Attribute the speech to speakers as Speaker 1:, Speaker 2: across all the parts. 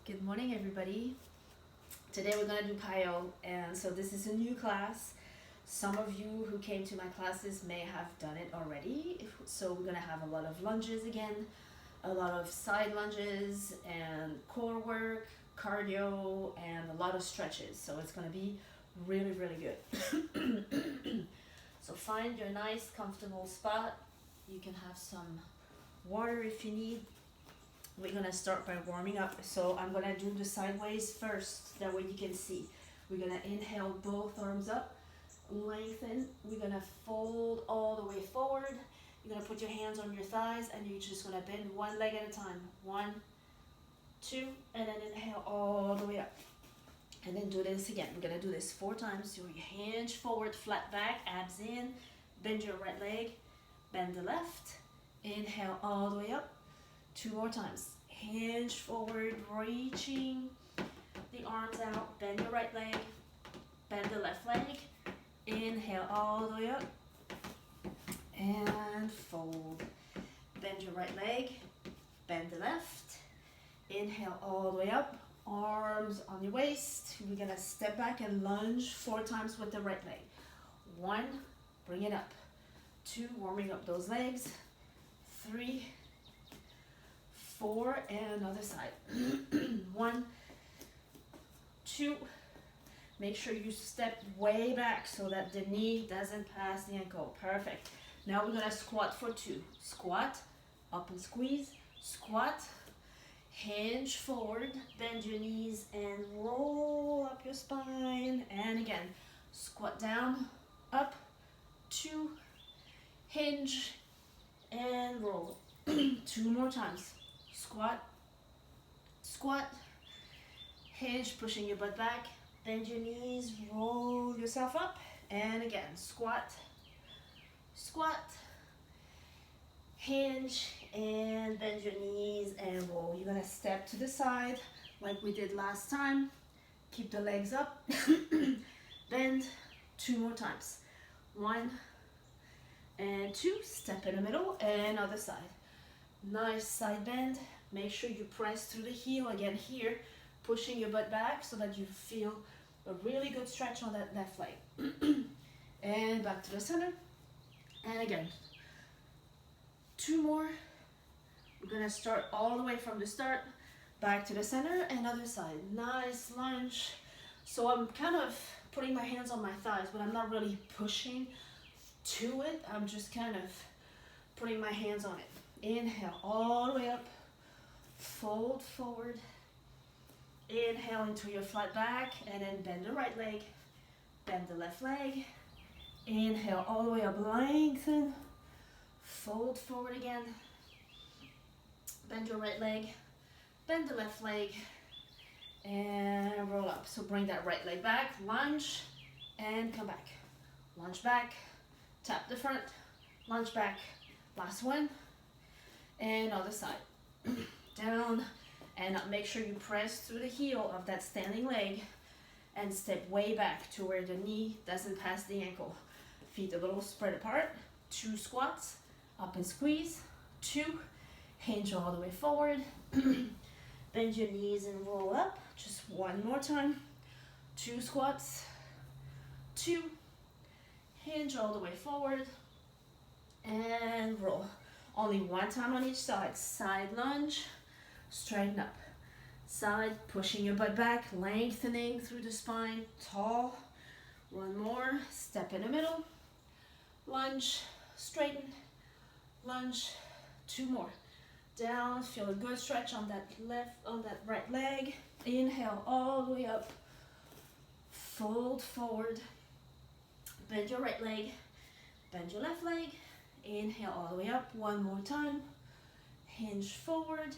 Speaker 1: Good morning, everybody. Today we're gonna do Piyo, and so this is a new class. Some of you who came to my classes may have done it already. So we're gonna have a lot of lunges again, a lot of side lunges and core work, cardio, and a lot of stretches. So it's gonna be really, really good. So find your nice, comfortable spot. You can have some water if you need. We're gonna start by warming up. So I'm gonna do the sideways first, that way you can see. We're gonna inhale both arms up, lengthen. We're gonna fold all the way forward. You're gonna put your hands on your thighs and you're just gonna bend one leg at a time. 1, 2, and then inhale all the way up. And then do this again. We're gonna do this 4 times. So you hinge forward, flat back, abs in, bend your right leg, bend the left, inhale all the way up. 2 more times. Hinge forward, reaching the arms out. Bend your right leg, bend the left leg. Inhale all the way up. And fold. Bend your right leg, bend the left. Inhale all the way up. Arms on your waist. We're gonna step back and lunge 4 times with the right leg. 1, bring it up. 2, warming up those legs. 3, 4, and other side. 1, 2. Make sure you step way back so that the knee doesn't pass the ankle. Perfect. Now we're gonna squat for 2. Squat, up and squeeze, squat, hinge forward, bend your knees and roll up your spine. And again, squat down, up, 2, hinge, and roll. 2 more times. Squat, squat, hinge, pushing your butt back, bend your knees, roll yourself up, and again, squat, squat, hinge, and bend your knees and roll. You're gonna step to the side like we did last time. Keep the legs up, bend 2 more times. 1 and 2, step in the middle, and other side. Nice side bend. Make sure you press through the heel again here, pushing your butt back so that you feel a really good stretch on that left leg. And back to the center. And again, 2 more. We're gonna start all the way from the start, back to the center and other side. Nice lunge. So I'm kind of putting my hands on my thighs, but I'm not really pushing to it. I'm just kind of putting my hands on it. Inhale all the way up, fold forward, inhale into your flat back, and then bend the right leg, bend the left leg, inhale all the way up, lengthen, fold forward again, bend your right leg, bend the left leg, and roll up. So bring that right leg back, lunge, and come back. Lunge back, tap the front, lunge back, last one, and other side. Down, and make sure you press through the heel of that standing leg and step way back to where the knee doesn't pass the ankle. Feet a little spread apart. 2 squats, up and squeeze. 2, hinge all the way forward. Bend your knees and roll up. Just 1 more time. 2 squats. 2, hinge all the way forward. And roll. Only 1 time on each side. Side lunge, straighten up. Side, pushing your butt back, lengthening through the spine, tall. 1 more, step in the middle. Lunge, straighten, lunge. 2 more. Down, feel a good stretch on that right leg. Inhale all the way up. Fold forward. Bend your right leg, bend your left leg. Inhale all the way up, 1 more time. Hinge forward,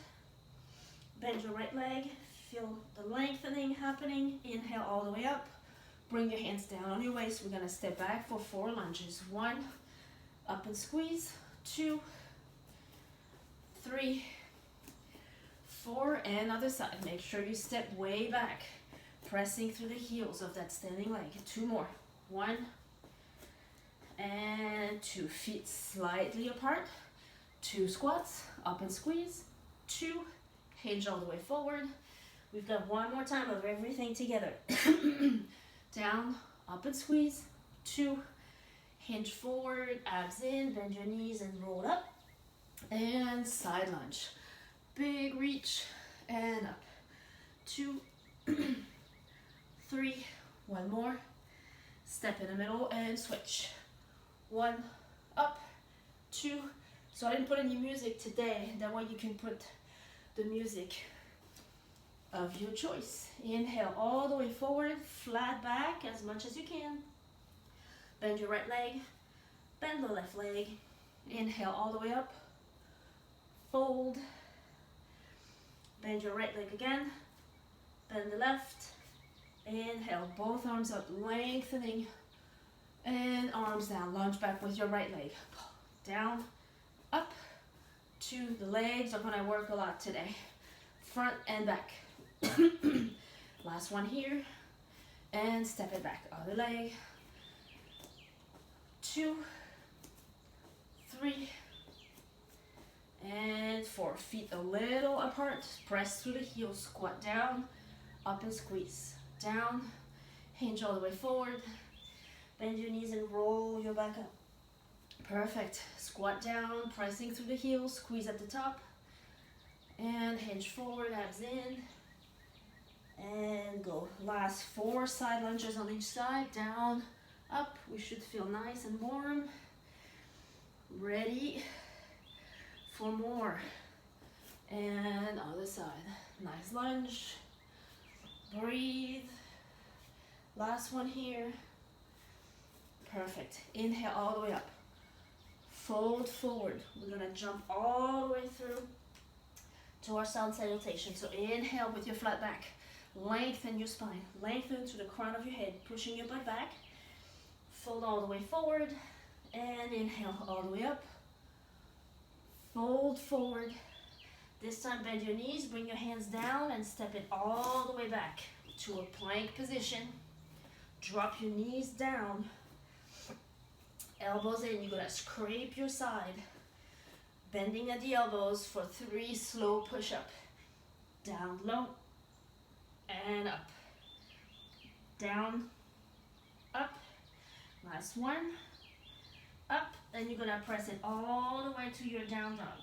Speaker 1: bend your right leg, feel the lengthening happening. Inhale all the way up, bring your hands down on your waist. We're gonna step back for 4 lunges. 1, up and squeeze. 2, 3, 4, and other side. Make sure you step way back, pressing through the heels of that standing leg. 2 more. 1, and 2, feet slightly apart. 2 squats, up and squeeze. 2, hinge all the way forward. We've got one more time of everything together. Down, up and squeeze. 2, hinge forward, abs in, bend your knees and roll up. And side lunge. Big reach and up. 2, 3, one more. Step in the middle and switch. 1, up, 2. So I didn't put any music today. That way you can put the music of your choice. Inhale all the way forward, flat back as much as you can. Bend your right leg, bend the left leg. Inhale all the way up, fold. Bend your right leg again, bend the left. Inhale, both arms up, lengthening. And arms down, lunge back with your right leg. Down, up, 2. The legs are gonna work a lot today. Front and back. Last one here. And step it back, other leg. 2, 3, and 4. Feet a little apart. Press through the heels, squat down, up and squeeze. Down, hinge all the way forward. Bend your knees and roll your back up. Perfect. Squat down, pressing through the heels, squeeze at the top. And hinge forward, abs in. And go. Last 4 side lunges on each side. Down, up. We should feel nice and warm. Ready for more. And other side. Nice lunge. Breathe. Last one here. Perfect. Inhale all the way up. Fold forward. We're gonna jump all the way through to our sun salutation. So inhale with your flat back. Lengthen your spine. Lengthen to the crown of your head, pushing your butt back. Fold all the way forward. And inhale all the way up. Fold forward. This time bend your knees, bring your hands down and step it all the way back to a plank position. Drop your knees down. Elbows in, you're gonna scrape your side. Bending at the elbows for 3 slow push-up. Down low and up. Down, up. Last one. Up, and you're gonna press it all the way to your down dog.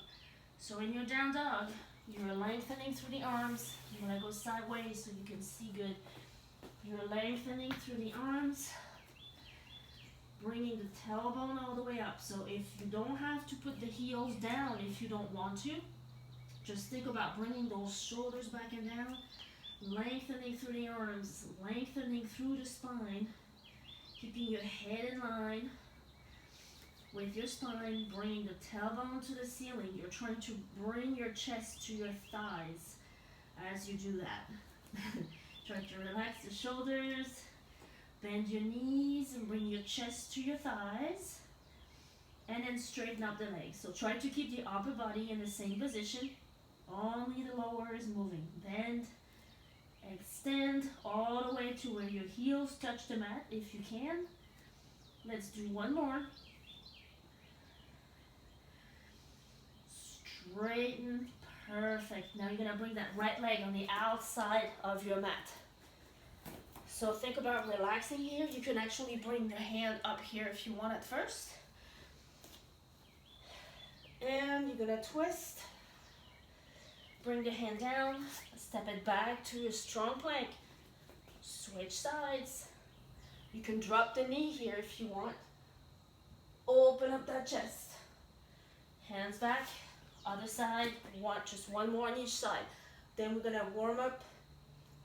Speaker 1: So in your down dog, you're lengthening through the arms. You're gonna go sideways so you can see good. You're lengthening through the arms. Bringing the tailbone all the way up. So if you don't have to put the heels down if you don't want to, just think about bringing those shoulders back and down, lengthening through the arms, lengthening through the spine, keeping your head in line with your spine, bringing the tailbone to the ceiling. You're trying to bring your chest to your thighs as you do that. Try to relax the shoulders. Bend your knees and bring your chest to your thighs. And then straighten up the legs. So try to keep the upper body in the same position. Only the lower is moving. Bend, extend all the way to where your heels touch the mat if you can. Let's do one more. Straighten. Perfect. Now you're going to bring that right leg on the outside of your mat. So think about relaxing here. You can actually bring your hand up here if you want at first. And you're gonna twist. Bring the hand down, step it back to a strong plank. Switch sides. You can drop the knee here if you want. Open up that chest. Hands back, other side. Just one more on each side. Then we're gonna warm up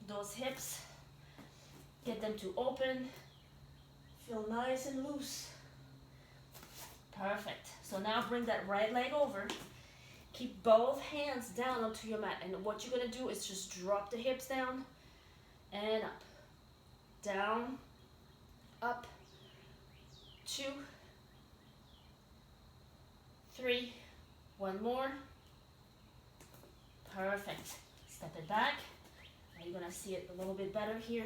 Speaker 1: those hips. Get them to open, feel nice and loose. Perfect. So now bring that right leg over. Keep both hands down onto your mat. And what you're going to do is just drop the hips down and up. Down, up, 2, 3, one more. Perfect. Step it back. Now you're going to see it a little bit better here.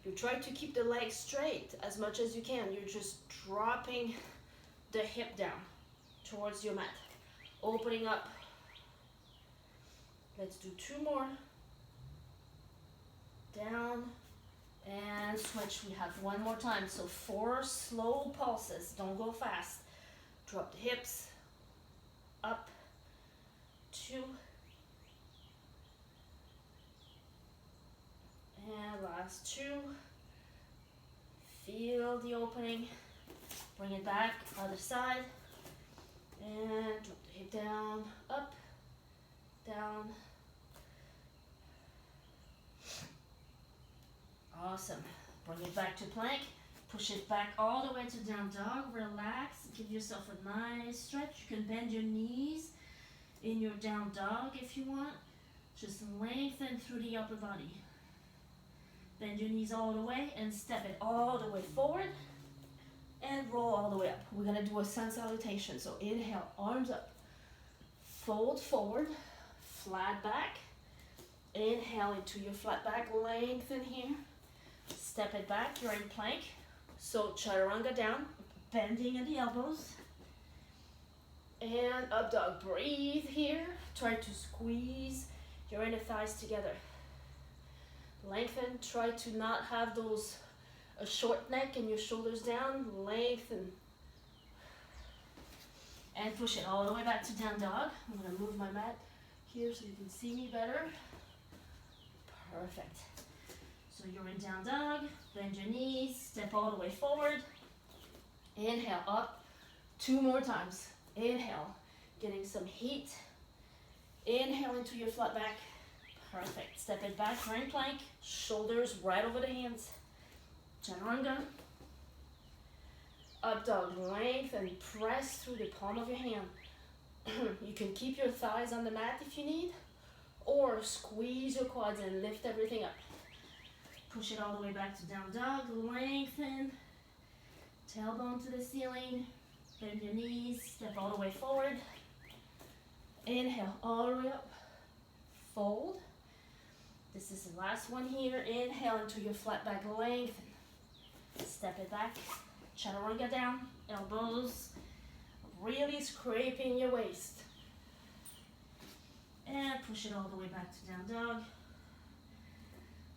Speaker 1: You try to keep the legs straight as much as you can. You're just dropping the hip down towards your mat. Opening up. Let's do 2 more. down, and switch. We have one more time. So 4 slow pulses. Don't go fast. Drop the hips. Up. 2. And last 2. Feel the opening. Bring it back, other side. And drop the hip down, up, down. Awesome. Bring it back to plank. Push it back all the way to down dog. Relax. Give yourself a nice stretch. You can bend your knees in your down dog if you want. Just lengthen through the upper body. Bend your knees all the way and step it all the way forward. And roll all the way up. We're gonna do a sun salutation. So inhale, arms up. Fold forward, flat back. Inhale into your flat back, lengthen here. Step it back, you're in plank. So chaturanga down, bending at the elbows. And up dog, breathe here. Try to squeeze your inner thighs together. Lengthen, try to not have those a short neck and your shoulders down, lengthen. And push it all the way back to down dog. I'm gonna move my mat here so you can see me better. Perfect. So you're in down dog, bend your knees, step all the way forward. Inhale up, 2 more times. Inhale, getting some heat. Inhale into your flat back. Perfect. Step it back, you're in plank, shoulders right over the hands. Chaturanga. Up dog, lengthen, press through the palm of your hand. You can keep your thighs on the mat if you need, or squeeze your quads and lift everything up. Push it all the way back to down dog, lengthen, tailbone to the ceiling, bend your knees, step all the way forward. Inhale, all the way up, fold. This is the last one here. Inhale into your flat back, lengthen. Step it back, chaturanga down, elbows really scraping your waist. And push it all the way back to down dog.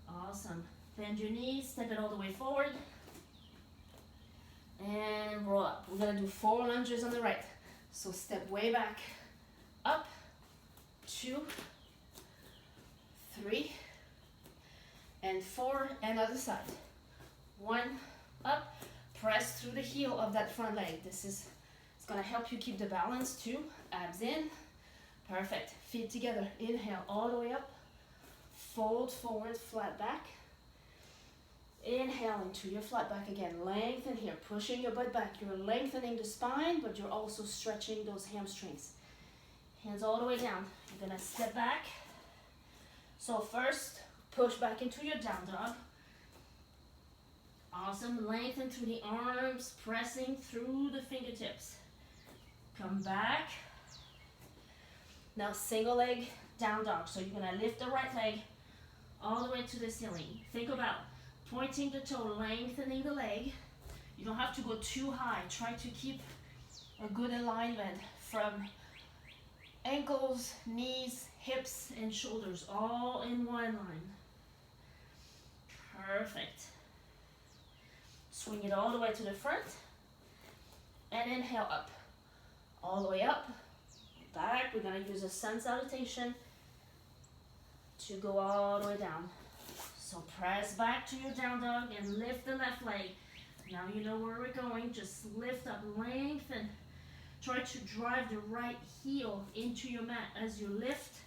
Speaker 1: Awesome. Bend your knees, step it all the way forward. And roll up. We're gonna do 4 lunges on the right. So step way back, up, 2, 3, and 4, and other side. 1, up, press through the heel of that front leg. It's gonna help you keep the balance too. Abs in, perfect. Feet together, inhale all the way up, fold forward, flat back. Inhale into your flat back again, lengthen here, pushing your butt back. You're lengthening the spine, but you're also stretching those hamstrings. Hands all the way down. You're gonna step back. So first, push back into your down dog. Awesome, lengthen through the arms, pressing through the fingertips. Come back. Now single leg down dog. So you're gonna lift the right leg all the way to the ceiling. Think about pointing the toe, lengthening the leg. You don't have to go too high. Try to keep a good alignment from ankles, knees, hips, and shoulders all in one line. Perfect. Swing it all the way to the front. And inhale up. All the way up. Back. We're going to use a sun salutation to go all the way down. So press back to your down dog and lift the left leg. Now you know where we're going. Just lift up, lengthen. Try to drive the right heel into your mat as you lift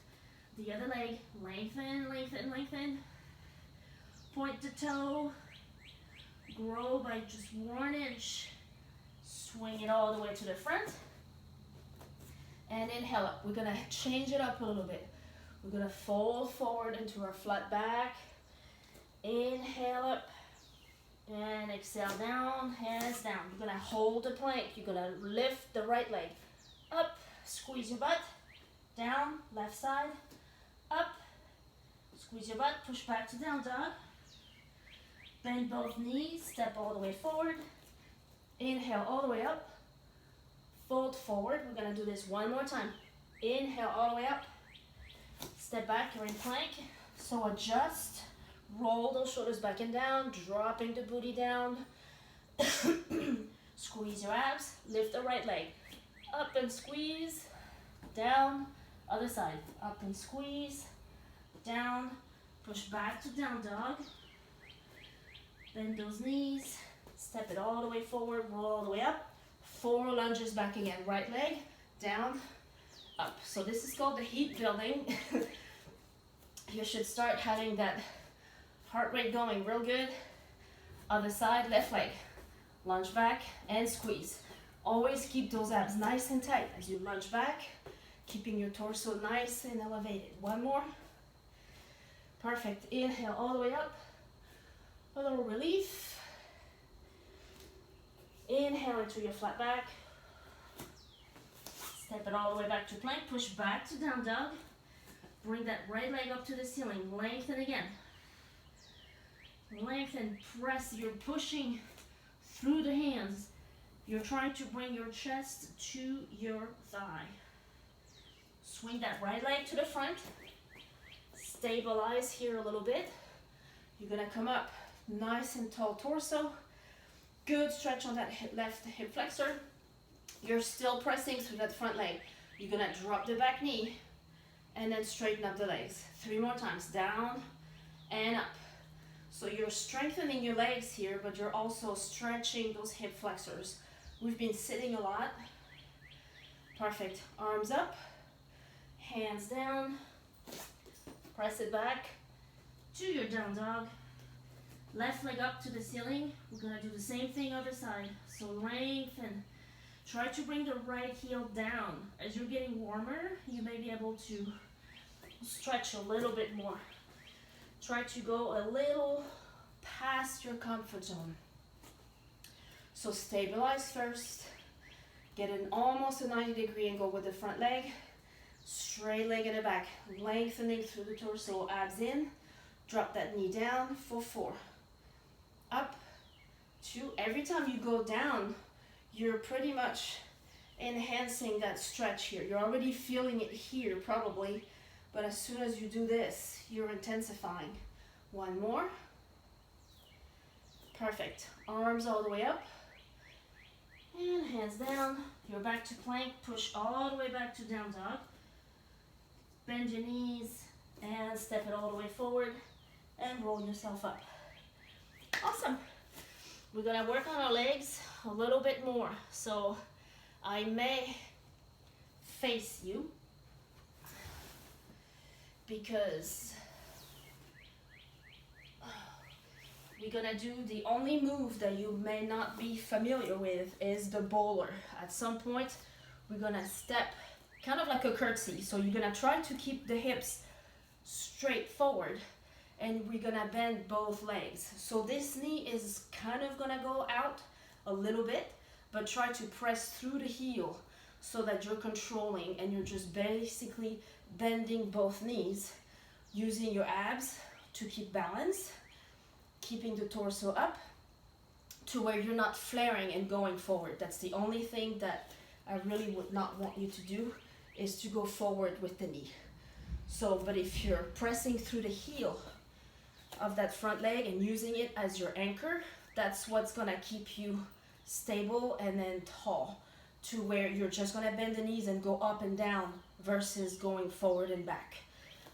Speaker 1: the other leg. Lengthen, lengthen, lengthen. Point the toe. Grow by just 1 inch. Swing it all the way to the front. And inhale up. We're going to change it up a little bit. We're going to fold forward into our flat back. Inhale up. And exhale down, hands down. You're going to hold the plank. You're going to lift the right leg. Up, squeeze your butt. Down, left side. Up, squeeze your butt. Push back to down dog. Bend both knees, step all the way forward. Inhale all the way up. Fold forward. We're going to do this one more time. Inhale all the way up. Step back, you're in plank. So adjust, Roll those shoulders back and down, dropping the booty down. Squeeze your abs, lift the right leg. Up and squeeze, down, other side. Up and squeeze, down, push back to down dog. Bend those knees, step it all the way forward, roll all the way up. 4 lunges back again, right leg, down, up. So this is called the heat building. You should start having that heart rate going real good. Other side, left leg. Lunge back and squeeze. Always keep those abs nice and tight as you lunge back, keeping your torso nice and elevated. One more. Perfect. Inhale all the way up. A little relief. Inhale into your flat back. Step it all the way back to plank. Push back to down dog. Bring that right leg up to the ceiling. Lengthen again. Lengthen, press. You're pushing through the hands. You're trying to bring your chest to your thigh. Swing that right leg to the front. Stabilize here a little bit. You're gonna come up nice and tall torso. Good stretch on that left hip flexor. You're still pressing through that front leg. You're gonna drop the back knee and then straighten up the legs. 3 more times, down and up. So you're strengthening your legs here, but you're also stretching those hip flexors. We've been sitting a lot. Perfect. Arms up, hands down. Press it back to your down dog. Left leg up to the ceiling. We're gonna do the same thing other side. So lengthen. Try to bring the right heel down. As you're getting warmer, you may be able to stretch a little bit more. Try to go a little past your comfort zone. So stabilize first. Get an almost a 90-degree angle with the front leg. Straight leg in the back. Lengthening through the torso, abs in. Drop that knee down for 4. Up, 2. Every time you go down, you're pretty much enhancing that stretch here. You're already feeling it here probably, but as soon as you do this, you're intensifying. 1 more. Perfect. Arms all the way up. And hands down. You're back to plank. Push all the way back to down dog. Bend your knees and step it all the way forward and roll yourself up. Awesome. We're gonna work on our legs a little bit more. So I may face you because we're gonna do the only move that you may not be familiar with is the bowler. At some point, we're gonna step kind of like a curtsy. So you're gonna try to keep the hips straight forward and we're gonna bend both legs. So this knee is kind of gonna go out a little bit, but try to press through the heel so that you're controlling and you're just basically bending both knees, using your abs to keep balance, keeping the torso up to where you're not flaring and going forward. That's the only thing that I really would not want you to do, is to go forward with the knee. So, but if you're pressing through the heel of that front leg and using it as your anchor, that's what's gonna keep you stable and then tall, to where you're just gonna bend the knees and go up and down versus going forward and back.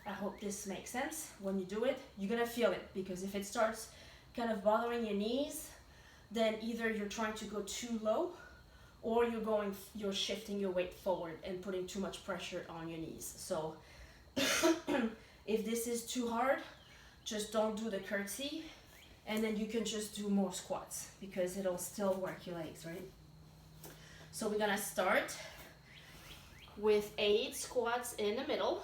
Speaker 1: I hope this makes sense. When you do it, you're gonna feel it, because if it starts kind of bothering your knees, then either you're trying to go too low or you're shifting your weight forward and putting too much pressure on your knees. So if this is too hard, just don't do the curtsy, and then you can just do more squats because it'll still work your legs, right? So we're gonna start with 8 squats in the middle.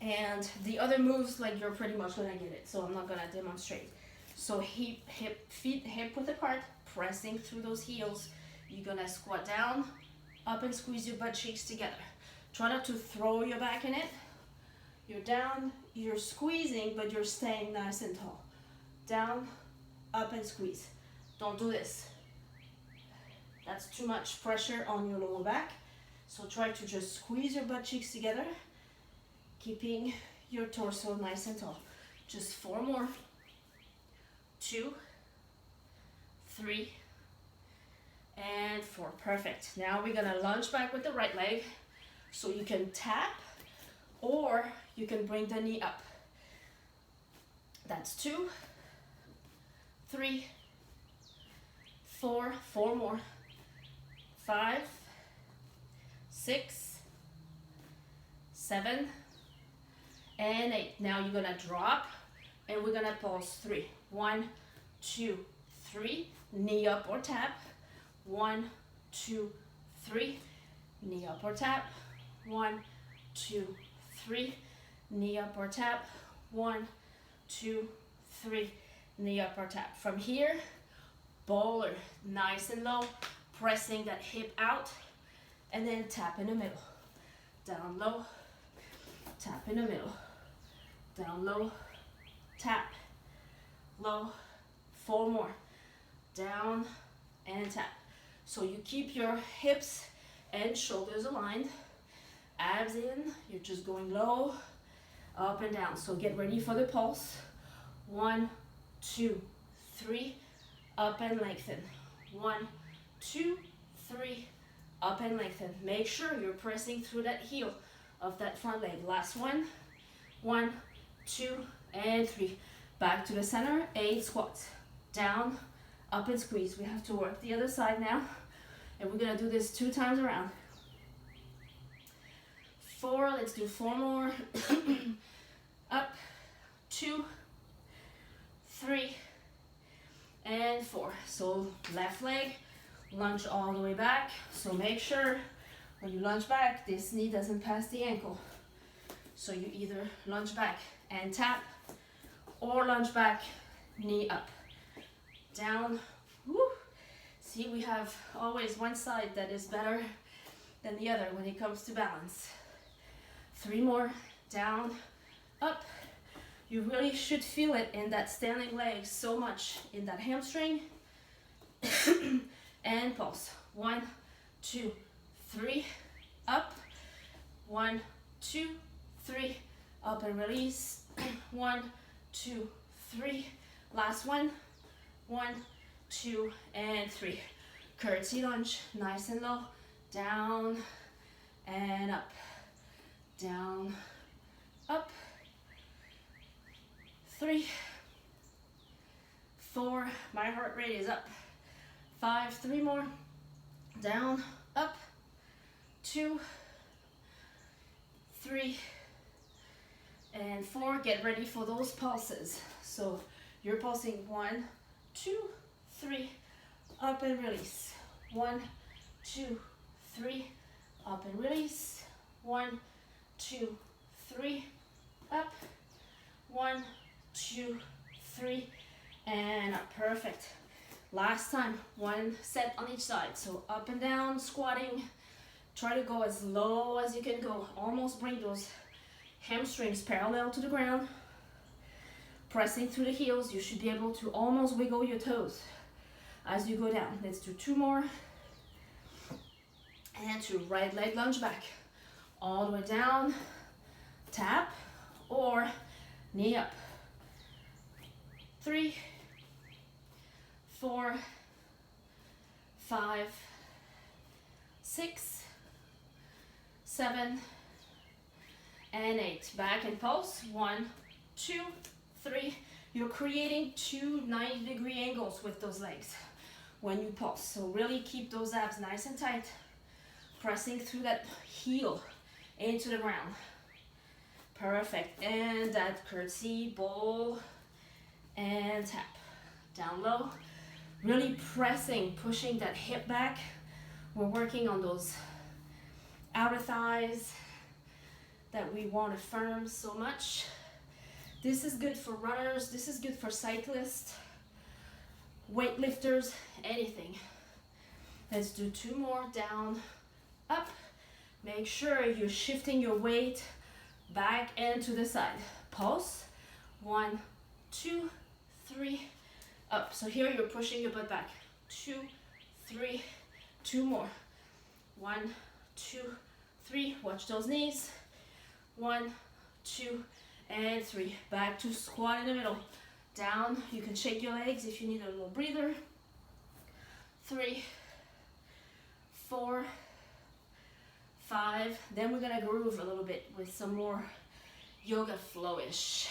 Speaker 1: And the other moves, like, you're pretty much gonna get it, so I'm not gonna demonstrate. So feet hip width apart, pressing through those heels. You're gonna squat down, up and squeeze your butt cheeks together. Try not to throw your back in it. You're down, you're squeezing, but you're staying nice and tall. Down, up and squeeze. Don't do this. That's too much pressure on your lower back. So try to just squeeze your butt cheeks together, keeping your torso nice and tall. Just 4 more. 2, 3, and 4. Perfect. Now we're gonna lunge back with the right leg. So you can tap or you can bring the knee up. That's 2, 3, 4, 4 more. 5, 6, 7, and 8. Now you're gonna drop and we're gonna pulse 3. 1, 2, 3. Knee up or tap. 1, 2, 3. Knee up or tap. 1, 2, 3. Knee up or tap. 1, 2, 3. Knee up or tap. From here, bowler, nice and low, pressing that hip out, and then tap in the middle. Down low, tap in the middle. Down low, tap, low. 4 more. Down and tap. So you keep your hips and shoulders aligned. Abs in, you're just going low, up and down. So get ready for the pulse. 1, 2, 3, up and lengthen. 1, 2, 3, up and lengthen. Make sure you're pressing through that heel of that front leg. Last one. 1, 2, and 3. Back to the center. 8 squats. Down, up and squeeze. We have to work the other side now. And we're gonna do this 2 times around. 4, let's do 4 more. Up, 2, 3, and 4. So left leg, lunge all the way back. So make sure when you lunge back, this knee doesn't pass the ankle. So you either lunge back and tap, or lunge back, knee up. Down, woo. See, we have always one side that is better than the other when it comes to balance. 3 more. Down, up. You really should feel it in that standing leg so much, in that hamstring. And pulse. 1, 2, 3, up. 1, 2, 3, up and release. 1, 2, 3. Last one. 1, 2, and 3. Curtsy lunge, nice and low. Down and up. Down, up. 3, 4. My heart rate is up. 5, 3 more. Down, up. 2, 3, and 4. Get ready for those pulses. So you're pulsing 1, 2, 3, up and release. 1, 2, 3, up and release. 1, 2, 3, up. 1, 2, 3, and up. Perfect. Last time, 1 set on each side. So up and down, squatting. Try to go as low as you can go. Almost bring those hamstrings parallel to the ground. Pressing through the heels, you should be able to almost wiggle your toes as you go down. Let's do 2 more. And 2. Right leg lunge back. All the way down. Tap or knee up. 3, 4, 5, 6, 7, and 8. Back and pulse. 1, 2, 3. You're creating 2 90-degree angles with those legs when you pulse. So really keep those abs nice and tight, pressing through that heel into the ground. Perfect. And that curtsy, bowl, and tap. Down low. Really pressing, pushing that hip back. We're working on those outer thighs that we want to firm so much. This is good for runners. This is good for cyclists, weightlifters, anything. Let's do 2 more. Down, up. Make sure you're shifting your weight back and to the side. Pulse. 1, 2, 3, up. So here you're pushing your butt back. 2, 3, 2 more. 1, 2, 3. Watch those knees. 1, 2, and 3. Back to squat in the middle. Down, you can shake your legs if you need a little breather. 3, 4, 5. Then we're gonna groove a little bit with some more yoga flowish.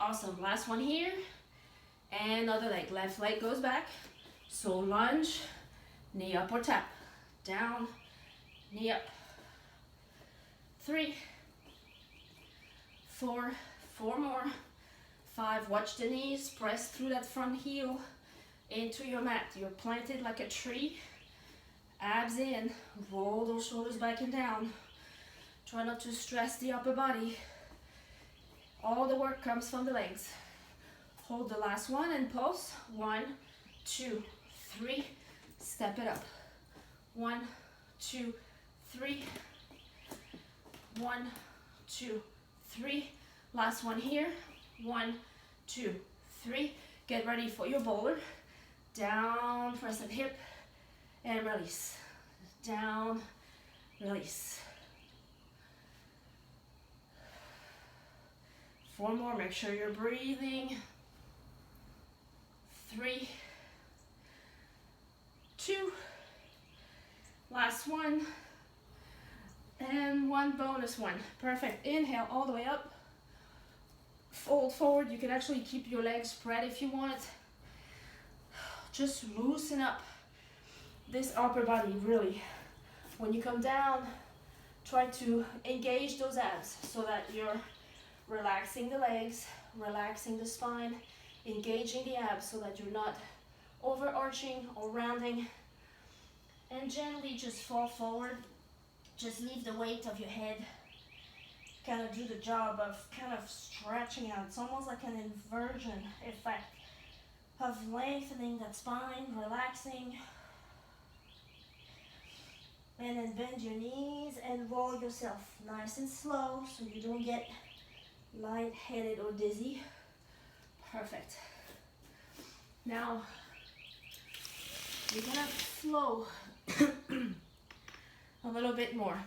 Speaker 1: Awesome, last one here. And other leg, left leg goes back. So lunge, knee up or tap. Down, knee up. 3, 4, 4 more. 5, watch the knees, press through that front heel into your mat. You're planted like a tree. Abs in, roll those shoulders back and down. Try not to stress the upper body. All the work comes from the legs. Hold the last one and pulse. 1, 2, 3. Step it up. 1, 2, 3. 1, 2, 3. Last one here. 1, 2, 3. Get ready for your bowler. Down, press that hip, and release. Down, release. 4 more, make sure you're breathing. 3, 2, last one, and 1 bonus one. Perfect. Inhale all the way up. Fold forward. You can actually keep your legs spread if you want. Just loosen up this upper body, really. When you come down, try to engage those abs so that you're relaxing the legs, relaxing the spine, engaging the abs so that you're not overarching or rounding. And gently just fall forward. Just leave the weight of your head. Kind of do the job of kind of stretching out. It's almost like an inversion effect of lengthening that spine, relaxing. And then bend your knees and roll yourself nice and slow so you don't get lightheaded or dizzy. Perfect. Now, we're gonna flow a little bit more.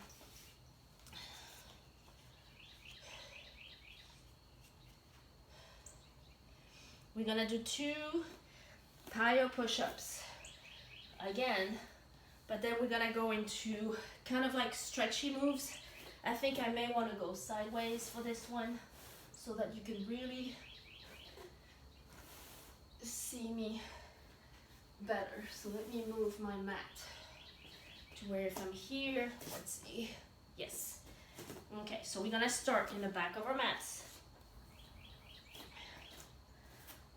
Speaker 1: We're gonna do 2 Piyo push-ups again, but then we're gonna go into kind of like stretchy moves. I think I may want to go sideways for this one so that you can really see me better. So let me move my mat to where if I'm here, let's see, yes. Okay, so we're gonna start in the back of our mats.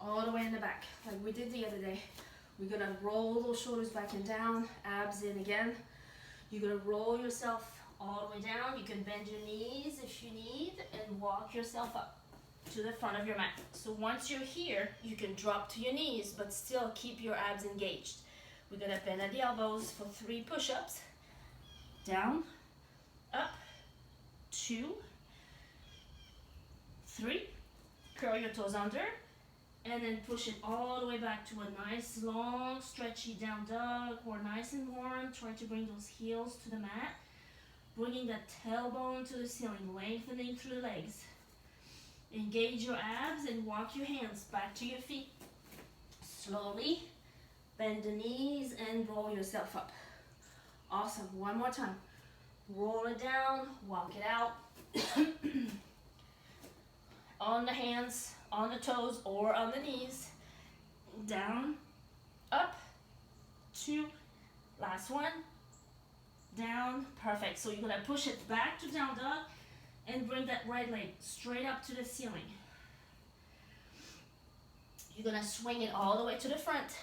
Speaker 1: All the way in the back, like we did the other day. We're gonna roll those shoulders back and down, abs in again. You're gonna roll yourself all the way down. You can bend your knees if you need and walk yourself up to the front of your mat. So once you're here, you can drop to your knees, but still keep your abs engaged. We're gonna bend at the elbows for 3 push-ups. Down, up, 2, 3. Curl your toes under. And then push it all the way back to a nice, long, stretchy down dog or nice and warm. Try to bring those heels to the mat. Bringing that tailbone to the ceiling, lengthening through the legs. Engage your abs and walk your hands back to your feet. Slowly bend the knees and roll yourself up. Awesome. One more time. Roll it down, walk it out. On the hands, on the toes, or on the knees. Down, up, 2, last one, down, perfect. So you're gonna push it back to down dog and bring that right leg straight up to the ceiling. You're gonna swing it all the way to the front,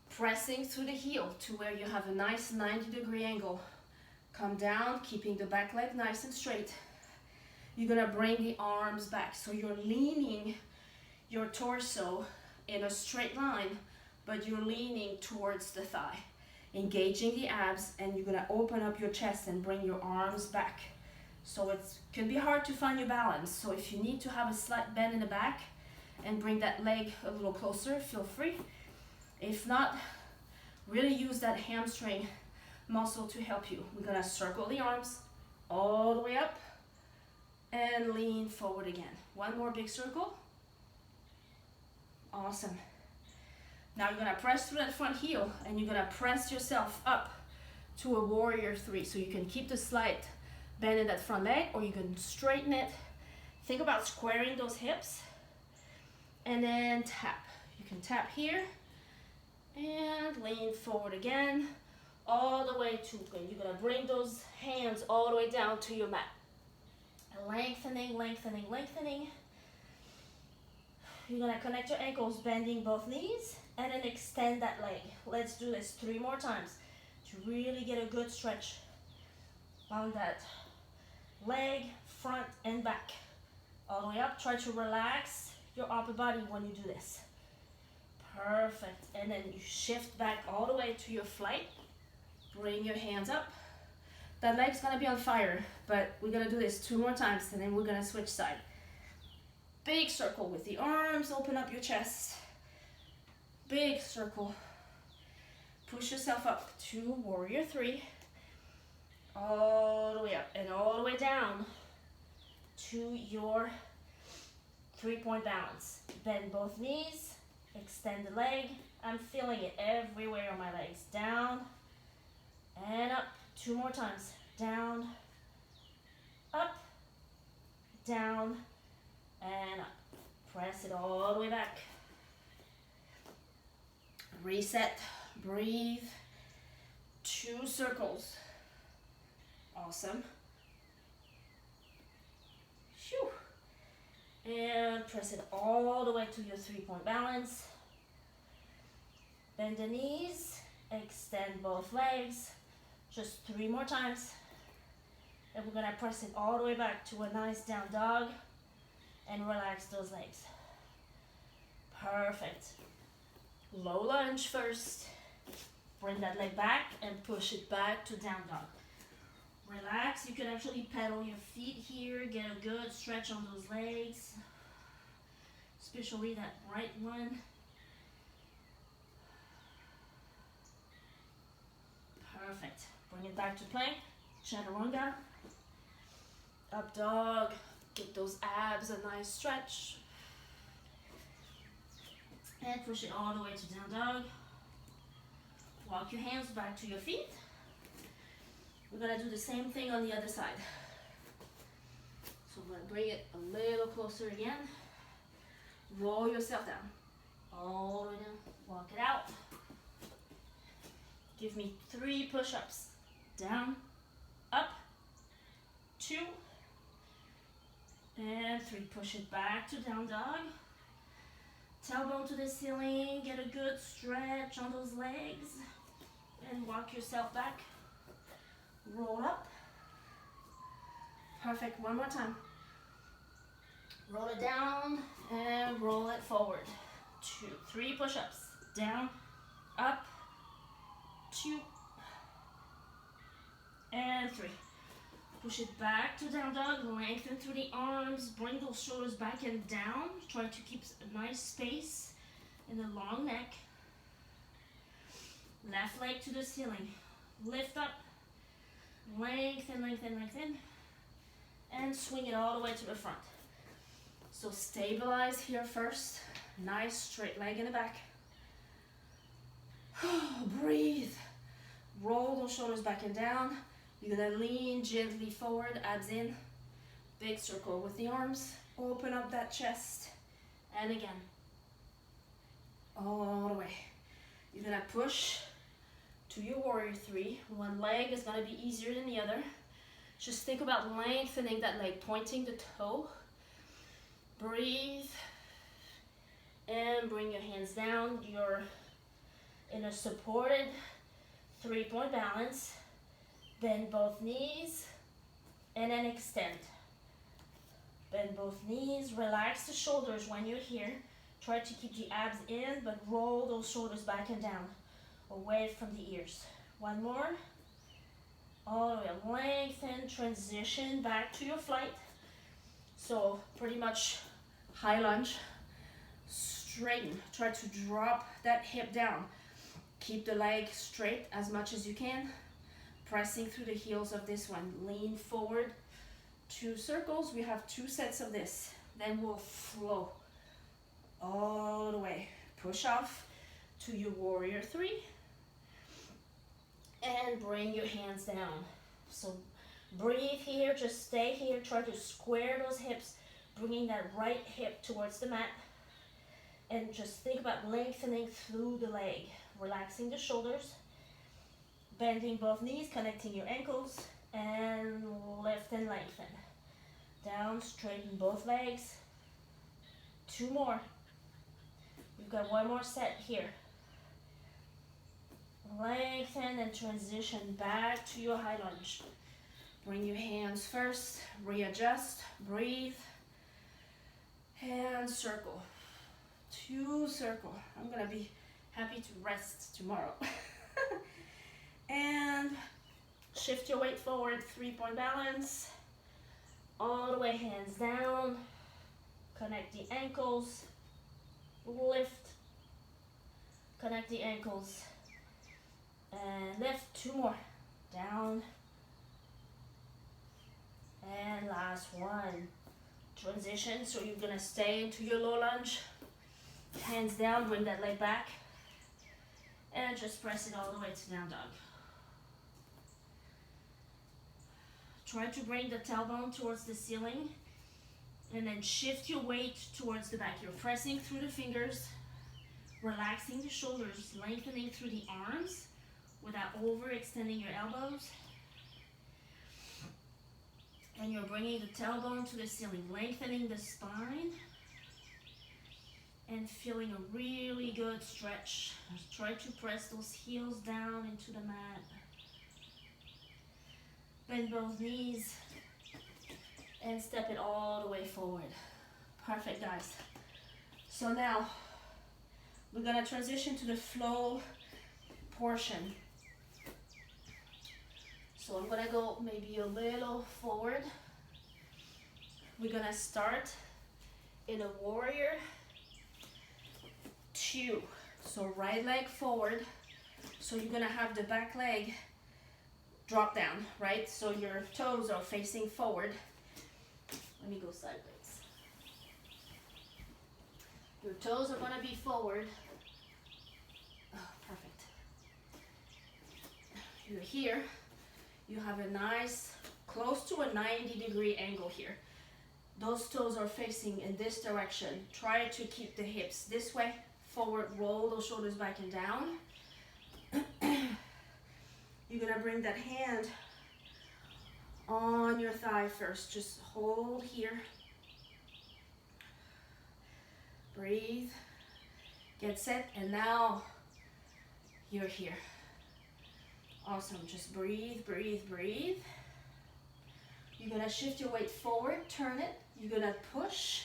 Speaker 1: pressing through the heel to where you have a nice 90-degree angle. Come down, keeping the back leg nice and straight. You're gonna bring the arms back. So you're leaning your torso in a straight line, but you're leaning towards the thigh. Engaging the abs, and you're gonna open up your chest and bring your arms back. So it can be hard to find your balance. So if you need to have a slight bend in the back and bring that leg a little closer, feel free. If not, really use that hamstring muscle to help you. We're gonna circle the arms, all the way up, and lean forward again. One more big circle. Awesome. Now you're gonna press through that front heel, and you're gonna press yourself up to a warrior three. So you can keep the slight bend in that front leg, or you can straighten it. Think about squaring those hips, and then tap. You can tap here, and lean forward again, all the way to, and you're gonna bring those hands all the way down to your mat. Lengthening, lengthening, lengthening. You're gonna connect your ankles, bending both knees, and then extend that leg. Let's do this 3 more times to really get a good stretch on that leg, front and back. All the way up. Try to relax your upper body when you do this. Perfect. And then you shift back all the way to your flight. Bring your hands up. That leg's gonna be on fire, but we're gonna do this 2 more times, and then we're gonna switch side. Big circle with the arms, open up your chest. Big circle. Push yourself up to warrior three. All the way up and all the way down to your 3-point balance. Bend both knees, extend the leg. I'm feeling it everywhere on my legs. Down and up. 2 more times. Down, up, down, and up. Press it all the way back. Reset, breathe. 2 circles. Awesome. Phew. And press it all the way to your 3-point balance. Bend the knees, extend both legs. Just 3 more times. And we're gonna press it all the way back to a nice down dog and relax those legs. Perfect. Low lunge first. Bring that leg back and push it back to down dog. Relax. You can actually pedal your feet here. Get a good stretch on those legs, especially that right one. Perfect. Bring it back to plank. Chaturanga. Up dog. Get those abs a nice stretch. And push it all the way to down dog. Walk your hands back to your feet. We're gonna do the same thing on the other side. So I'm gonna bring it a little closer again. Roll yourself down. All the way down. Walk it out. Give me 3 push-ups. Down, up, 2, and 3. Push it back to down dog. Tailbone to the ceiling. Get a good stretch on those legs. And walk yourself back. Roll up. Perfect. 1 more time. Roll it down and roll it forward. 2, 3 push-ups. Down, up, 2, and 3. Push it back to down dog. Lengthen through the arms. Bring those shoulders back and down. Try to keep a nice space in the long neck. Left leg to the ceiling. Lift up. Lengthen, lengthen, lengthen. And swing it all the way to the front. So stabilize here first. Nice straight leg in the back. Breathe. Roll those shoulders back and down. You're gonna lean gently forward, abs in. Big circle with the arms. Open up that chest. And again. All the way. You're gonna push to your warrior three. One leg is gonna be easier than the other. Just think about lengthening that leg, pointing the toe. Breathe. And bring your hands down. You're in a supported 3-point balance. Bend both knees and then extend. Bend both knees, relax the shoulders when you're here. Try to keep the abs in, but roll those shoulders back and down, away from the ears. 1 more. All the way, lengthen, transition back to your flight. So pretty much high lunge, straighten. Try to drop that hip down. Keep the leg straight as much as you can. pressing through the heels of this one. Lean forward, 2 circles. We have 2 sets of this. Then we'll flow all the way. Push off to your warrior 3. And bring your hands down. So breathe here, just stay here. Try to square those hips, bringing that right hip towards the mat. And just think about lengthening through the leg, relaxing the shoulders, bending both knees, connecting your ankles, and lift and lengthen. Down, straighten both legs. 2 more. We've got 1 more set here. Lengthen and transition back to your high lunge. Bring your hands first, readjust, breathe, and circle. 2 circle. I'm gonna be happy to rest tomorrow. And shift your weight forward, 3-point balance. All the way, hands down. Connect the ankles. Lift. Connect the ankles. And lift. 2 more. Down. And last one. Transition. So you're gonna stay into your low lunge. Hands down, bring that leg back. And just press it all the way to down dog. Try to bring the tailbone towards the ceiling. And then shift your weight towards the back. You're pressing through the fingers, relaxing the shoulders, lengthening through the arms without overextending your elbows. And you're bringing the tailbone to the ceiling, lengthening the spine and feeling a really good stretch. Try to press those heels down into the mat. Bend both knees and step it all the way forward. Perfect, guys. So now we're gonna transition to the flow portion. So I'm gonna go maybe a little forward. We're gonna start in a warrior 2. So right leg forward. So you're gonna have the back leg drop down, right? So your toes are facing forward. Let me go sideways. Your toes are gonna be forward. Oh, perfect. You're here. You have a nice, close to a 90-degree angle here. Those toes are facing in this direction. Try to keep the hips this way, forward, roll those shoulders back and down. You're gonna bring that hand on your thigh first. Just hold here. Breathe. Get set, and now you're here. Awesome. Just breathe, breathe, breathe. You're gonna shift your weight forward, turn it. You're gonna push,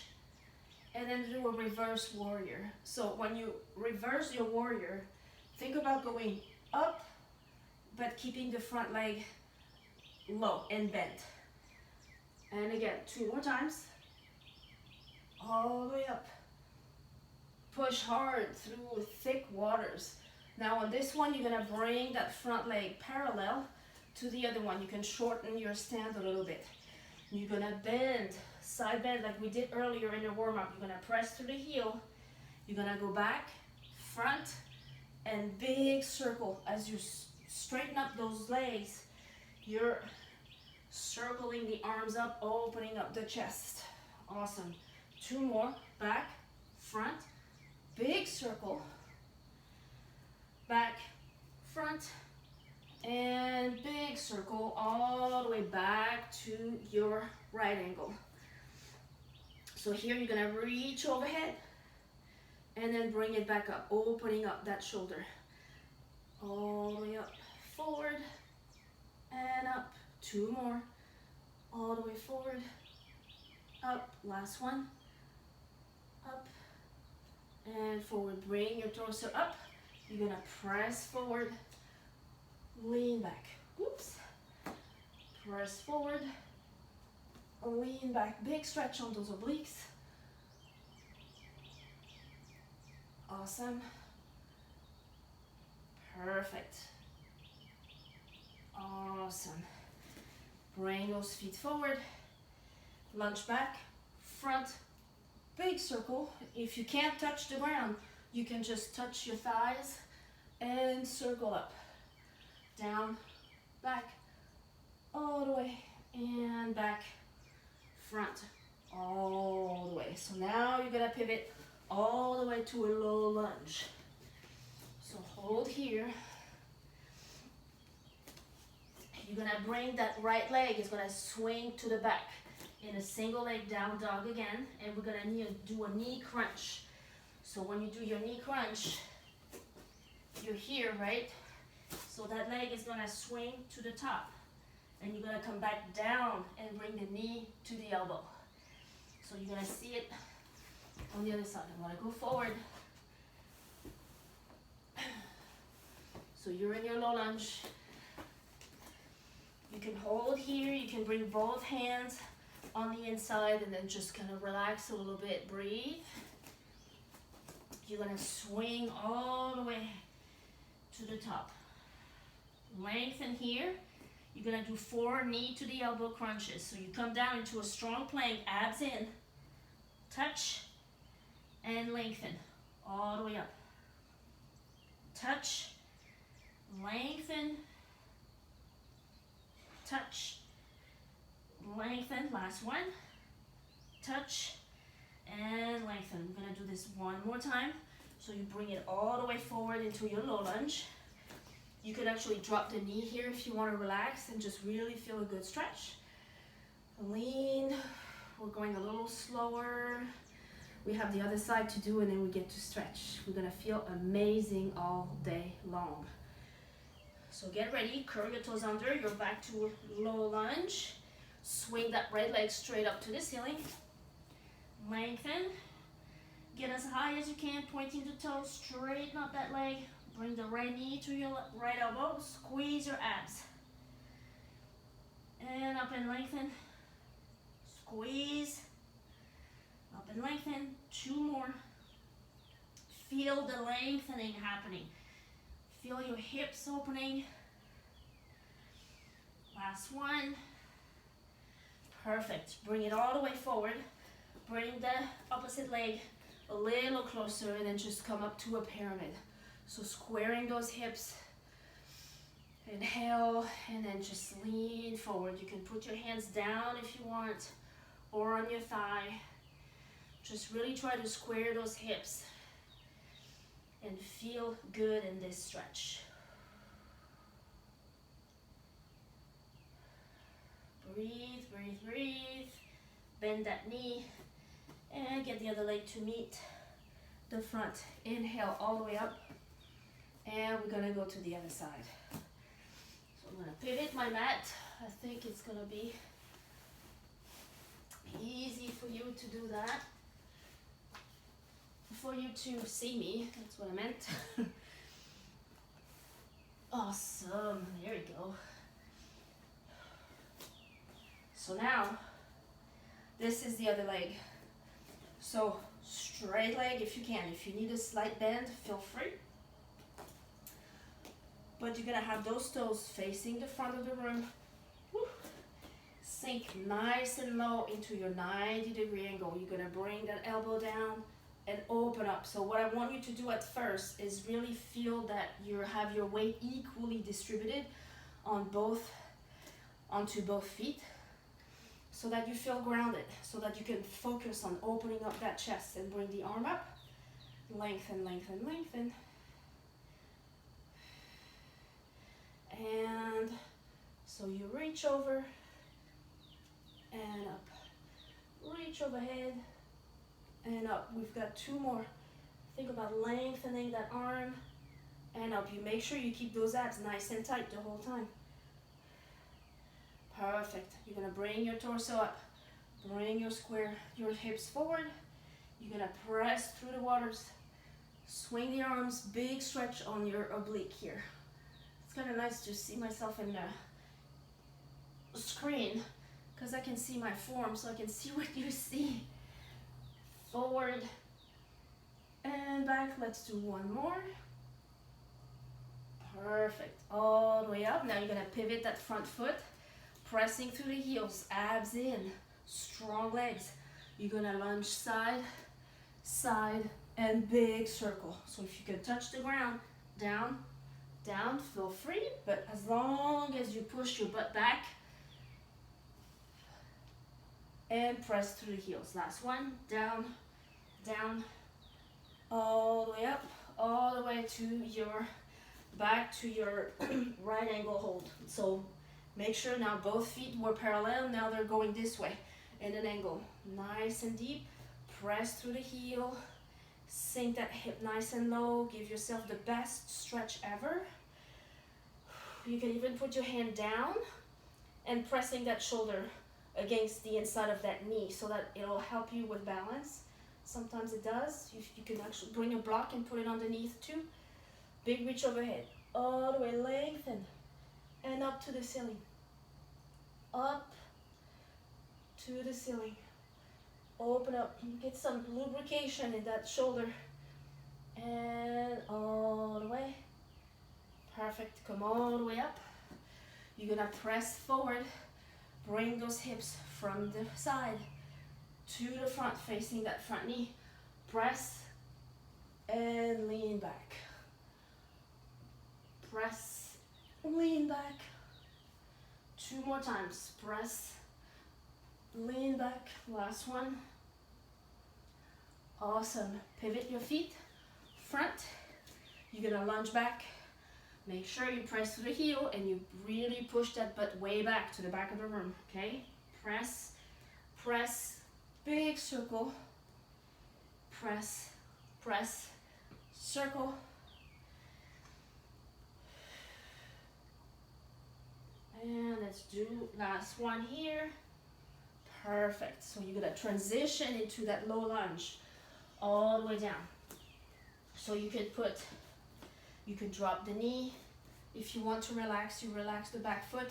Speaker 1: and then do a reverse warrior. So when you reverse your warrior, think about going up, but keeping the front leg low and bent. And again, 2 more times. All the way up. Push hard through thick waters. Now on this one, you're gonna bring that front leg parallel to the other one. You can shorten your stand a little bit. You're gonna bend, side bend like we did earlier in the warm-up. You're gonna press through the heel. You're gonna go back, front, and big circle. As you straighten up those legs, you're circling the arms up, opening up the chest. Awesome. 2 more. Back, front, big circle. Back, front, and big circle all the way back to your right angle. So here you're gonna reach overhead and then bring it back up, opening up that shoulder. All the way up, forward, and up. 2 more. All the way forward, up. Last one. Up and forward. Bring your torso up. You're gonna press forward, lean back. Whoops. Press forward, lean back. Big stretch on those obliques. Awesome. Perfect. Awesome. Bring those feet forward. Lunge back, front, big circle. If you can't touch the ground, you can just touch your thighs and circle up. Down, back, all the way, and back, front, all the way. So now you're gonna pivot all the way to a low lunge. So hold here. You're gonna bring that right leg, is gonna swing to the back in a single leg down dog again, and we're gonna do a knee crunch. So when you do your knee crunch, you're here, right? So that leg is gonna swing to the top, and you're gonna come back down and bring the knee to the elbow. So you're gonna see it on the other side. I'm gonna go forward. So you're in your low lunge. You can hold here, you can bring both hands on the inside and then just kind of relax a little bit, breathe. You're gonna swing all the way to the top. Lengthen here. You're gonna do 4 knee to the elbow crunches. So you come down into a strong plank, abs in, touch, and lengthen all the way up. Touch, lengthen, touch, lengthen, last one, touch, and lengthen. I'm gonna do this one more time. So you bring it all the way forward into your low lunge. You could actually drop the knee here if you want to relax and just really feel a good stretch. Lean, we're going a little slower. We have the other side to do and then we get to stretch. We're gonna feel amazing all day long. So get ready, curl your toes under, you're back to low lunge. Swing that right leg straight up to the ceiling. Lengthen. Get as high as you can, pointing the toes, straighten up that leg. Bring the right knee to your right elbow, squeeze your abs. And up and lengthen. Squeeze. Up and lengthen. 2 more. Feel the lengthening happening. Feel your hips opening. Last one. Perfect. Bring it all the way forward. Bring the opposite leg a little closer and then just come up to a pyramid. So squaring those hips. Inhale and then just lean forward. You can put your hands down if you want or on your thigh. Just really try to square those hips and feel good in this stretch. Breathe, breathe, breathe. Bend that knee and get the other leg to meet the front. Inhale all the way up and we're gonna go to the other side. So I'm gonna pivot my mat. I think it's gonna be easy for you to do that. For you to see me, that's what I meant. Awesome, there you go. So now, this is the other leg. So straight leg if you can. If you need a slight bend, feel free. But you're gonna have those toes facing the front of the room. Woo. Sink nice and low into your 90-degree angle. You're gonna bring that elbow down and open up. So what I want you to do at first is really feel that you have your weight equally distributed on onto both feet, so that you feel grounded, so that you can focus on opening up that chest and bring the arm up. Lengthen, lengthen, lengthen. And so you reach over and up. Reach overhead and up. We've got 2 more. Think about lengthening that arm and up. You make sure you keep those abs nice and tight the whole time. Perfect. You're gonna bring your torso up. Bring your hips forward. You're gonna press through the waters. Swing the arms, big stretch on your oblique here. It's kind of nice to see myself in the screen because I can see my form, so I can see what you see. Forward and back. Let's do 1 more. Perfect. All the way up. Now you're gonna pivot that front foot, pressing through the heels, abs in, strong legs. You're gonna lunge side, side, and big circle. So if you can touch the ground, down, down, feel free, but as long as you push your butt back and press through the heels. Last one, down, down, all the way up, all the way to your back to your right angle hold. So make sure now both feet were parallel, now they're going this way in an angle. Nice and deep, press through the heel, sink that hip nice and low, give yourself the best stretch ever. You can even put your hand down and pressing that shoulder against the inside of that knee so that it'll help you with balance. Sometimes it does. You can actually bring a block and put it underneath too. Big reach overhead, all the way lengthen and up to the ceiling. Up to the ceiling. Open up, get some lubrication in that shoulder. And all the way. Perfect, come all the way up. You're gonna press forward. Bring those hips from the side to the front, facing that front knee. Press and lean back. Press, lean back. 2 more times. Press, lean back. Last one. Awesome. Pivot your feet. Front. You're gonna lunge back. Make sure you press through the heel and you really push that butt way back to the back of the room, okay? Press, press, big circle. Press, press, circle. And let's do last one here. Perfect. So you're gonna transition into that low lunge all the way down. So you can drop the knee. If you want to relax, you relax the back foot.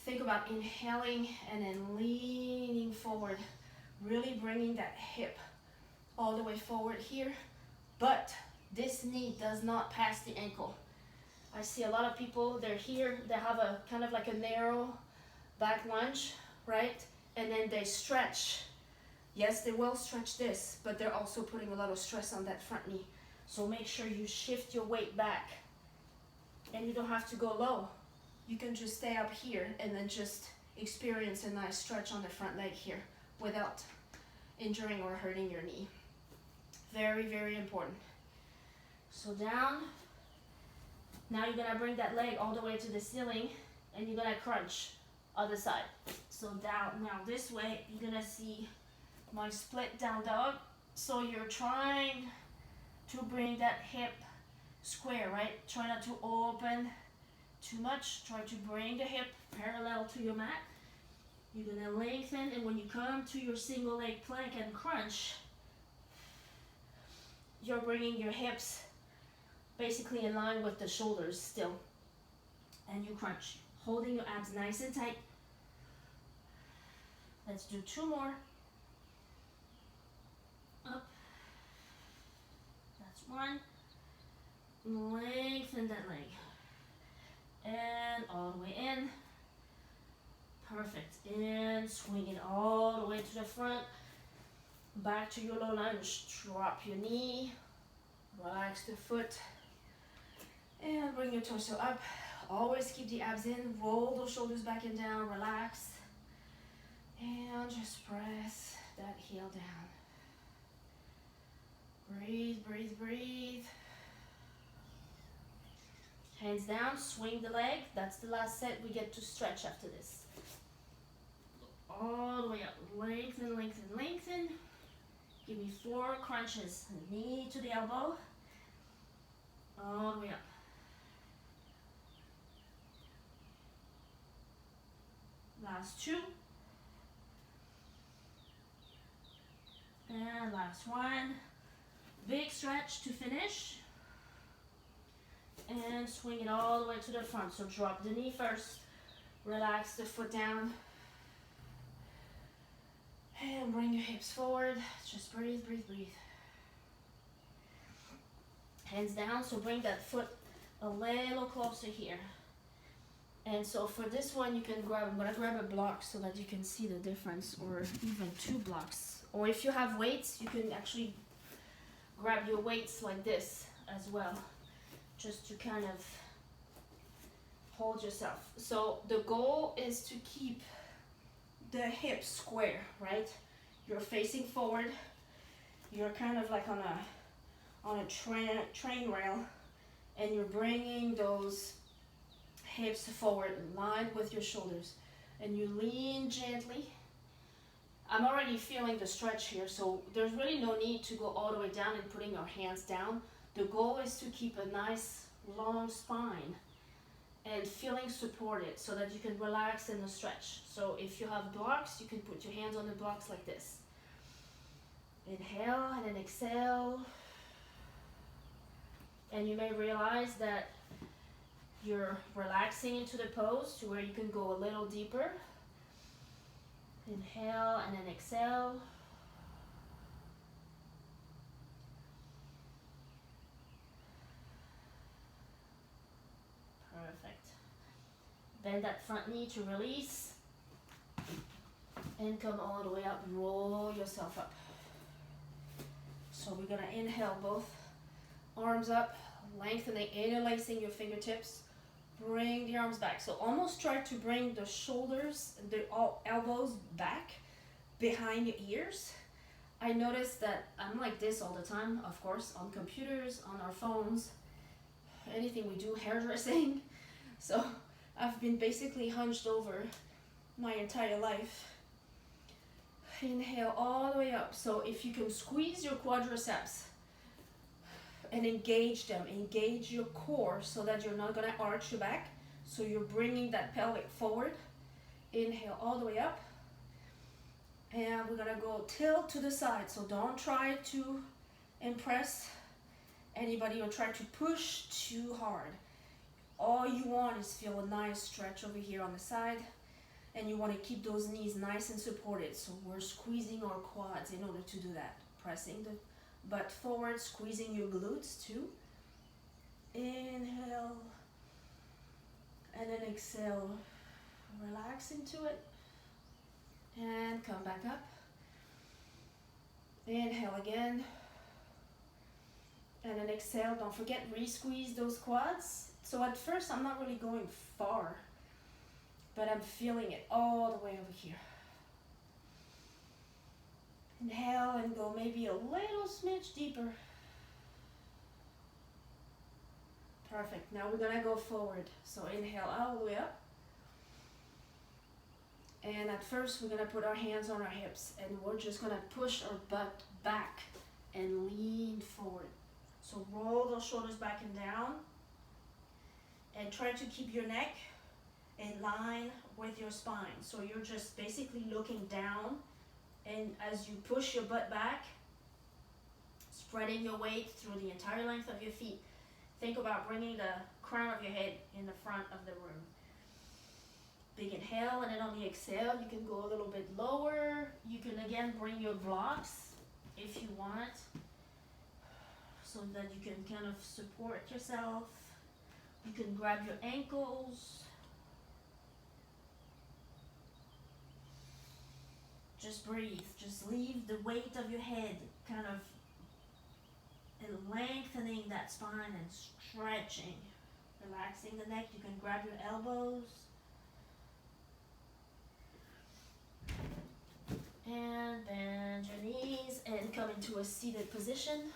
Speaker 1: Think about inhaling and then leaning forward, really bringing that hip all the way forward here. But this knee does not pass the ankle. I see a lot of people, they're here, they have a kind of like a narrow back lunge, right? And then they stretch. Yes, they will stretch this, but they're also putting a lot of stress on that front knee. So make sure you shift your weight back. And you don't have to go low. You can just stay up here and then just experience a nice stretch on the front leg here without injuring or hurting your knee. Very, very important. So down. Now you're gonna bring that leg all the way to the ceiling and you're gonna crunch other side. So down, now this way, you're gonna see my split down dog. So you're trying to bring that hip square, right? Try not to open too much. Try to bring the hip parallel to your mat. You're gonna lengthen, and when you come to your single leg plank and crunch, you're bringing your hips basically in line with the shoulders still. And you crunch, holding your abs nice and tight. Let's do 2 more. Up. That's 1. Lengthen that leg. And all the way in. Perfect. And swing it all the way to the front. Back to your low lunge. Drop your knee. Relax the foot. And bring your torso up. Always keep the abs in. Roll those shoulders back and down. Relax. And just press that heel down. Breathe, breathe, breathe. Hands down, swing the leg. That's the last set. We get to stretch after this. All the way up. Lengthen, lengthen, lengthen. Give me 4 crunches. Knee to the elbow. All the way up. Last 2. And last 1. Big stretch to finish. And swing it all the way to the front. So drop the knee first. Relax the foot down. And bring your hips forward. Just breathe, breathe, breathe. Hands down. So bring that foot a little closer here. And so for this one, you can grab, I'm gonna grab a block so that you can see the difference, or even 2 blocks. Or if you have weights, you can actually grab your weights like this as well, just to kind of hold yourself. So the goal is to keep the hips square, right? You're facing forward. You're kind of like on a train rail, and you're bringing those hips forward, aligned with your shoulders, and you lean gently. I'm already feeling the stretch here, so there's really no need to go all the way down and putting your hands down. The goal is to keep a nice long spine and feeling supported so that you can relax in the stretch. So if you have blocks, you can put your hands on the blocks like this. Inhale and then exhale. And you may realize that you're relaxing into the pose to where you can go a little deeper. Inhale and then exhale. Perfect. Bend that front knee to release. And come all the way up, roll yourself up. So we're gonna inhale both arms up, lengthening, interlacing your fingertips. Bring the arms back. So almost try to bring the shoulders, the elbows back behind your ears. I notice that I'm like this all the time, of course, on computers, on our phones, anything we do, hairdressing. So I've been basically hunched over my entire life. Inhale all the way up. So if you can squeeze your quadriceps and engage them, engage your core so that you're not gonna arch your back. So you're bringing that pelvic forward. Inhale all the way up. And we're gonna go tilt to the side. So don't try to impress anybody or try to push too hard. All you want is feel a nice stretch over here on the side. And you want to keep those knees nice and supported. So we're squeezing our quads in order to do that. Pressing the butt forward, squeezing your glutes too. Inhale. And then exhale. Relax into it. And come back up. Inhale again. And then exhale. Don't forget, re-squeeze those quads. So at first, I'm not really going far, but I'm feeling it all the way over here. Inhale and go maybe a little smidge deeper. Perfect. Now we're gonna go forward. So inhale all the way up. And at first we're gonna put our hands on our hips and we're just gonna push our butt back and lean forward. So roll those shoulders back and down. And try to keep your neck in line with your spine. So you're just basically looking down, and as you push your butt back, spreading your weight through the entire length of your feet. Think about bringing the crown of your head in the front of the room. Big inhale, and then on the exhale, you can go a little bit lower. You can again bring your blocks if you want, so that you can kind of support yourself. You can grab your ankles. Just breathe. Just leave the weight of your head kind of and lengthening that spine and stretching. Relaxing the neck. You can grab your elbows. And bend your knees and come into a seated position.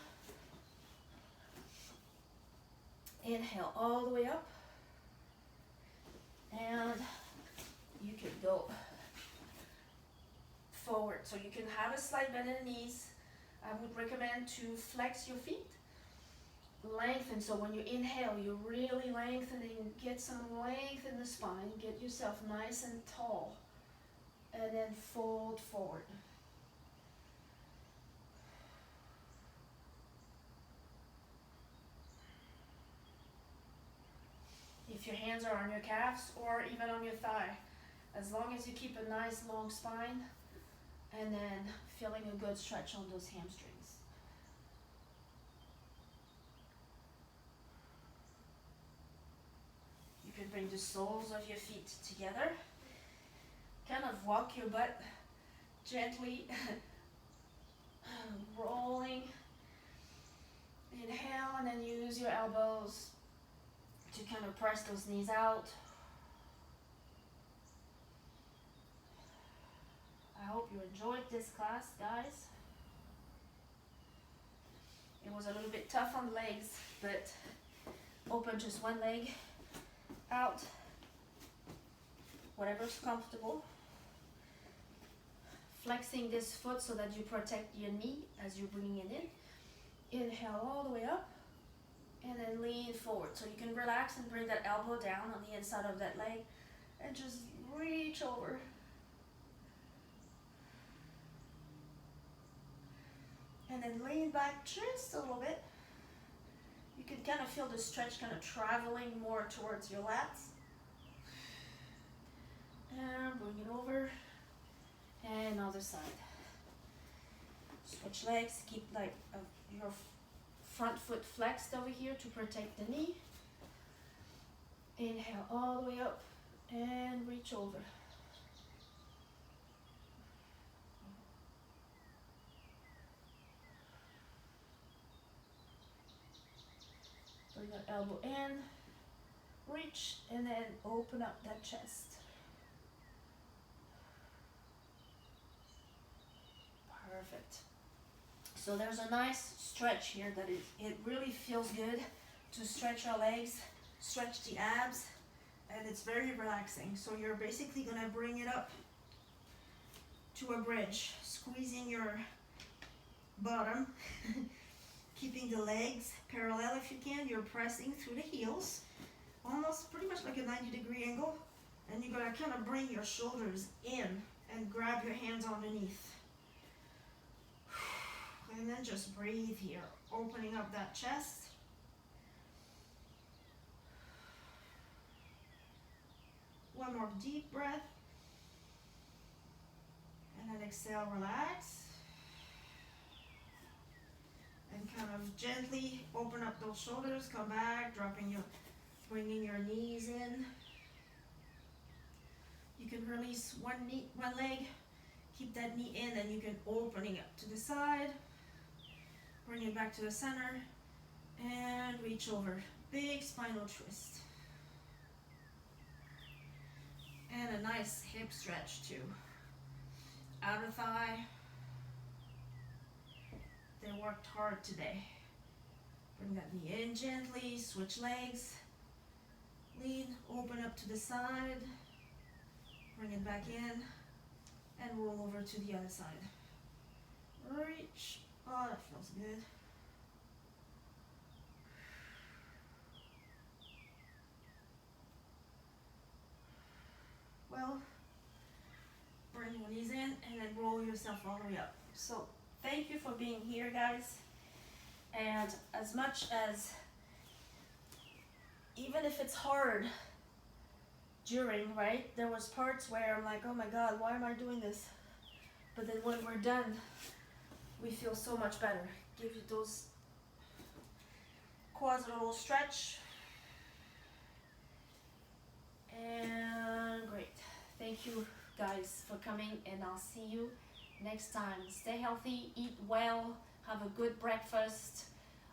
Speaker 1: Inhale all the way up. And you can go forward. So you can have a slight bend in the knees. I would recommend to flex your feet. Lengthen. So when you inhale, you're really lengthening. Get some length in the spine. Get yourself nice and tall. And then fold forward. If your hands are on your calves or even on your thigh, as long as you keep a nice long spine and then feeling a good stretch on those hamstrings. You can bring the soles of your feet together. Kind of walk your butt gently, rolling. Inhale and then use your elbows to kind of press those knees out. I hope you enjoyed this class, guys. It was a little bit tough on the legs, but open just one leg out, whatever's comfortable. Flexing this foot so that you protect your knee as you're bringing it in. Inhale all the way up and then lean forward. So you can relax and bring that elbow down on the inside of that leg and just reach over. And then lean back just a little bit. You can kind of feel the stretch kind of traveling more towards your lats. And bring it over. And other side. Switch legs. Keep like your front foot flexed over here to protect the knee. Inhale all the way up and reach over. Bring that elbow in, reach, and then open up that chest. Perfect. So there's a nice stretch here that it really feels good to stretch our legs, stretch the abs, and it's very relaxing. So you're basically gonna bring it up to a bridge, squeezing your bottom, keeping the legs parallel if you can. You're pressing through the heels, almost pretty much like a 90-degree angle, and you're gonna kind of bring your shoulders in and grab your hands underneath. And then just breathe here, opening up that chest. One more deep breath. And then exhale, relax. And kind of gently open up those shoulders, come back, bringing your knees in. You can release one leg, keep that knee in, and you can opening up to the side. Bring it back to the center and reach over. Big spinal twist. And a nice hip stretch too. Outer thigh. They worked hard today. Bring that knee in gently, switch legs. Lean, open up to the side. Bring it back in and roll over to the other side. Reach. Oh, that feels good. Well, bring your knees in and then roll yourself all the way up. So thank you for being here, guys. And as much as, even if it's hard during, right? There was parts where I'm like, oh my God, why am I doing this? But then when we're done, we feel so much better. Give you those quads a little stretch. And great. Thank you guys for coming, and I'll see you next time. Stay healthy, eat well, have a good breakfast,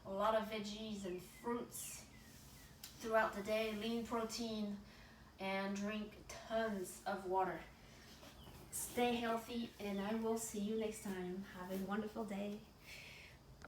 Speaker 1: a lot of veggies and fruits throughout the day, lean protein, and drink tons of water. Stay healthy, and I will see you next time. Have a wonderful day.